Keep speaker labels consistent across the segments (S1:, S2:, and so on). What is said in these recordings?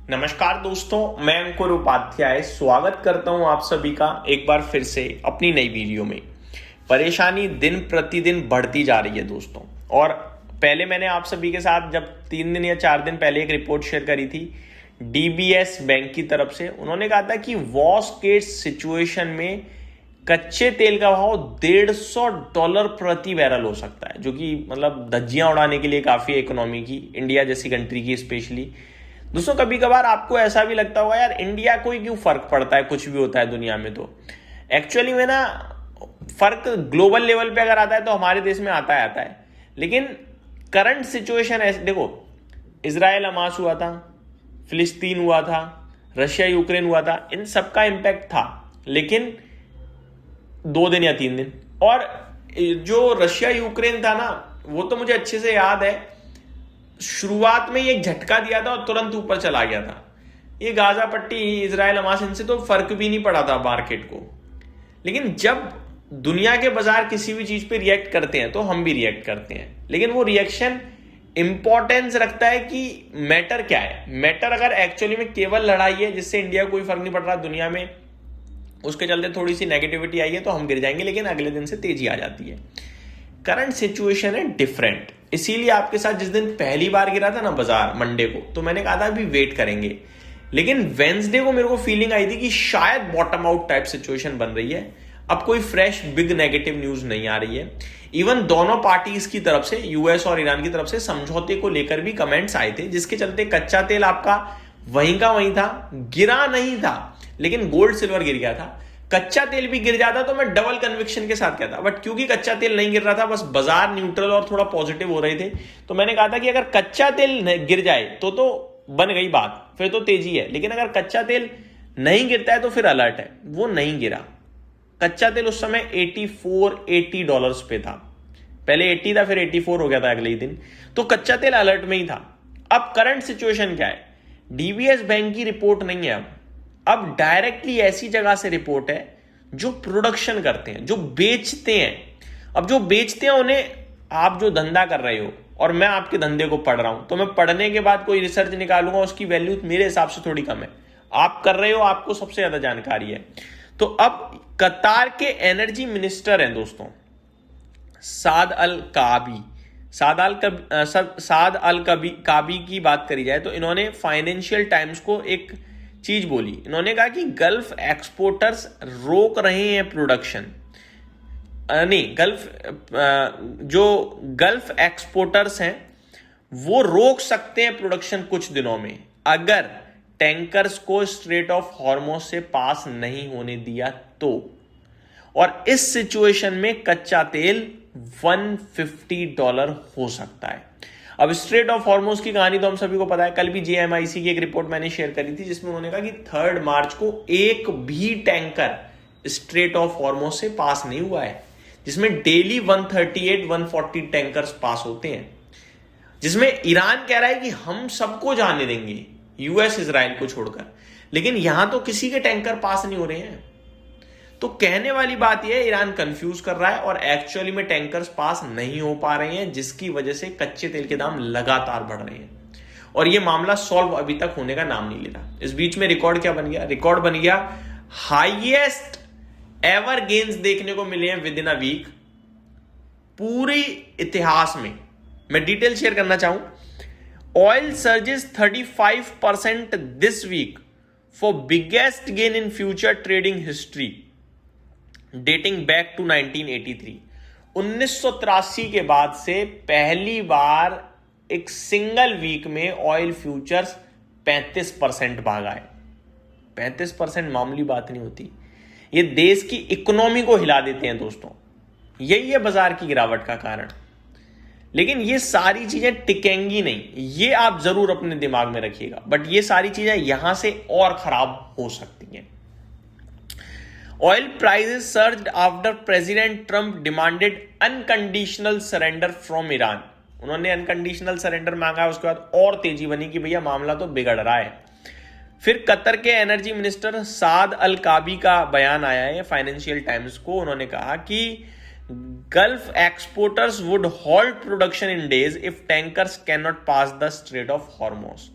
S1: नमस्कार दोस्तों, मैं अंकुर उपाध्याय स्वागत करता हूं आप सभी का एक बार फिर से अपनी नई वीडियो में। परेशानी दिन प्रतिदिन बढ़ती जा रही है दोस्तों। और पहले मैंने आप सभी के साथ जब 3 दिन या 4 दिन पहले एक रिपोर्ट शेयर करी थी डीबीएस बैंक की तरफ से, उन्होंने कहा था कि वर्स्ट केस सिचुएशन में कच्चे तेल का भाव $150 प्रति बैरल हो सकता है, जो कि मतलब धज्जियां उड़ाने के लिए काफी है इकोनॉमी की, इंडिया जैसी कंट्री की स्पेशली। दोस्तों कभी कभार आपको ऐसा भी लगता होगा यार इंडिया को ही क्यों फर्क पड़ता है, कुछ भी होता है दुनिया में। तो एक्चुअली में ना फर्क ग्लोबल लेवल पे अगर आता है तो हमारे देश में आता है। लेकिन करंट सिचुएशन ऐसे देखो, इजराइल हमास हुआ था, फिलिस्तीन हुआ था, रशिया यूक्रेन हुआ था, इन सबका इंपैक्ट था लेकिन 2 दिन या 3 दिन। और जो रशिया यूक्रेन था ना, वो तो मुझे अच्छे से याद है, शुरुआत में ये एक झटका दिया था और तुरंत ऊपर चला गया था। ये गाजा पट्टी इजराइल हमास, इनसे तो फर्क भी नहीं पड़ा था मार्केट को। लेकिन जब दुनिया के बाजार किसी भी चीज पे रिएक्ट करते हैं तो हम भी रिएक्ट करते हैं, लेकिन वो रिएक्शन इंपॉर्टेंस रखता है कि मैटर क्या है। मैटर अगर एक्चुअली में केवल लड़ाई है जिससे इंडिया को कोई फर्क नहीं पड़ रहा दुनिया में, उसके चलते थोड़ी सी नेगेटिविटी आई है तो हम गिर जाएंगे, लेकिन अगले दिन से तेजी आ जाती है। करंट सिचुएशन है डिफरेंट। इसीलिए आपके साथ जिस दिन पहली बार गिरा था ना बाजार मंडे को, तो मैंने कहा था अभी वेट करेंगे, लेकिन वेंसडे को मेरे को फीलिंग आई थी कि शायद बॉटम आउट टाइप सिचुएशन बन रही है। अब कोई फ्रेश बिग नेगेटिव न्यूज नहीं आ रही है। इवन दोनों पार्टीज की तरफ से, यूएस और ईरान की तरफ से समझौते को लेकर भी कमेंट्स आए थे, जिसके चलते कच्चा तेल आपका वहीं का वहीं था, गिरा नहीं था, लेकिन गोल्ड सिल्वर गिर गया था। कच्चा तेल भी गिर जाता तो मैं डबल कन्विक्शन के साथ कहता, बट क्योंकि कच्चा तेल नहीं गिर रहा था, बस बाजार न्यूट्रल और थोड़ा पॉजिटिव हो रहे थे, तो मैंने कहा था कि अगर कच्चा तेल गिर जाए तो बन गई बात, फिर तो तेजी है। लेकिन अगर कच्चा तेल नहीं गिरता है तो फिर अलर्ट है। वो नहीं गिरा। कच्चा तेल उस समय $80 पे था, पहले 80 था फिर 84 हो गया था अगले ही दिन, तो कच्चा तेल अलर्ट में ही था। अब करंट सिचुएशन क्या है, डीबीएस बैंक की रिपोर्ट नहीं है, अब डायरेक्टली ऐसी जगह से रिपोर्ट है जो प्रोडक्शन करते हैं, जो बेचते हैं। अब जो बेचते हैं उन्हें, आप जो धंधा कर रहे हो और मैं आपके धंधे को पढ़ रहा हूं, तो मैं पढ़ने के बाद कोई रिसर्च निकालूंगा, उसकी वैल्यू मेरे हिसाब से थोड़ी कम है। आप कर रहे हो, आपको सबसे ज्यादा जानकारी है। तो अब कतार के एनर्जी मिनिस्टर हैं दोस्तों, साद अल काबी की बात करी जाए तो इन्होंने फाइनेंशियल टाइम्स को एक चीज बोली। इन्होंने कहा कि गल्फ एक्सपोर्टर्स रोक रहे हैं प्रोडक्शन, जो गल्फ एक्सपोर्टर्स हैं वो रोक सकते हैं प्रोडक्शन कुछ दिनों में, अगर टैंकर्स को स्ट्रेट ऑफ हॉर्मुज़ से पास नहीं होने दिया तो। और इस सिचुएशन में कच्चा तेल $150 हो सकता है। अब स्ट्रेट ऑफ हॉर्मुज़ की कहानी तो हम सभी को पता है। कल भी जेएमआईसी की एक रिपोर्ट मैंने शेयर करी थी, जिसमें उन्होंने कहा कि 3 मार्च को एक भी टैंकर स्ट्रेट ऑफ हॉर्मुज़ से पास नहीं हुआ है, जिसमें डेली 138-140 टैंकर्स पास होते हैं, जिसमें ईरान कह रहा है कि हम सबको जाने देंगे, यूएस इजराइल को छोड़कर, लेकिन यहां तो किसी के टैंकर पास नहीं हो रहे हैं। तो कहने वाली बात यह है, ईरान कंफ्यूज कर रहा है और एक्चुअली में टैंकर्स पास नहीं हो पा रहे हैं, जिसकी वजह से कच्चे तेल के दाम लगातार बढ़ रहे हैं और यह मामला सॉल्व अभी तक होने का नाम नहीं ले रहा। इस बीच में रिकॉर्ड क्या बन गया, रिकॉर्ड बन गया हाईएस्ट एवर गेन्स देखने को मिले हैं विद इन अ वीक पूरी इतिहास में। मैं डिटेल शेयर करना चाहूं। Oil surges 35% this week for biggest gain in future trading history dating back to 1983। 1983 के बाद से पहली बार एक सिंगल वीक में ऑयल फ्यूचर्स 35% भागा है। 35% मामूली बात नहीं होती, ये देश की इकोनॉमी को हिला देते हैं दोस्तों। यही है बाजार की गिरावट का कारण। लेकिन ये सारी चीजें टिकेंगी नहीं, ये आप जरूर अपने दिमाग में रखिएगा, बट ये सारी चीजें यहां से और खराब हो सकती हैं। Oil prices surged after President Trump demanded unconditional surrender from Iran। उन्होंने अनकंडीशनल सरेंडर मांगा, उसके बाद और तेजी बनी कि भैया मामला तो बिगड़ रहा है। फिर कतर के एनर्जी मिनिस्टर साद अल काबी का बयान आया है फाइनेंशियल टाइम्स को। उन्होंने कहा कि gulf exporters would halt production in days if tankers can not pass the strait of Hormuz.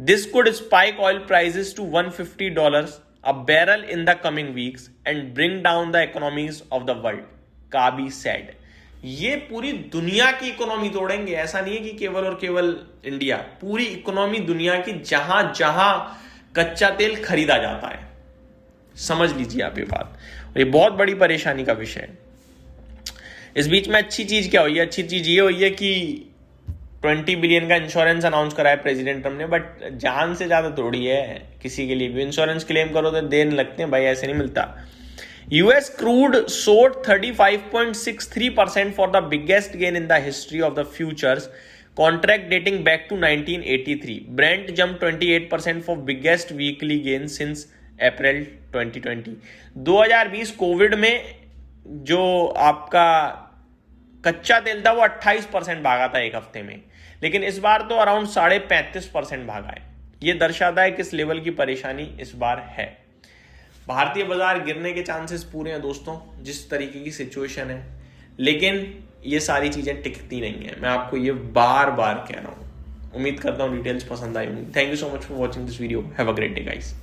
S1: This could spike oil prices to $150 a barrel in the coming weeks and bring down the economies of the world, Kaabi said. ये पूरी दुनिया की economy तोड़ेंगे, ऐसा नहीं है कि केवल और केवल इंडिया, पूरी इकोनॉमी दुनिया की, जहां जहां कच्चा तेल खरीदा जाता है. समझ लीजिए आप ये बात, ये बहुत बड़ी परेशानी का विषय है. इस बीच में अच्छी चीज क्या हुई है? अच्छी चीज ये हुई है कि 20 बिलियन का इंश्योरेंस अनाउंस करा है प्रेसिडेंट ट्रम्प ने, बट जान से ज्यादा थोड़ी है. किसी के लिए भी इंश्योरेंस क्लेम करो तो देन लगते हैं भाई, ऐसे नहीं मिलता. US crude soared 35.63% for the biggest gain in the history of the futures contract dating back to 1983. Brent jumped 28% for biggest weekly gain since April 2020. 2020 Covid में जो आपका कच्चा तेल था वो 28% भागा था एक हफ्ते में, लेकिन इस बार तो अराउंड 35.5% भागा है. ये दर्शाता है किस लेवल की परेशानी इस बार है. भारतीय बाजार गिरने के चांसेस पूरे हैं दोस्तों, जिस तरीके की सिचुएशन है, लेकिन ये सारी चीजें टिकती नहीं है. मैं आपको ये बार बार कह रहा हूं. उम्मीद करता हूं डिटेल्स पसंद आई होंगी. Thank you so much for watching this video. Have a great day guys.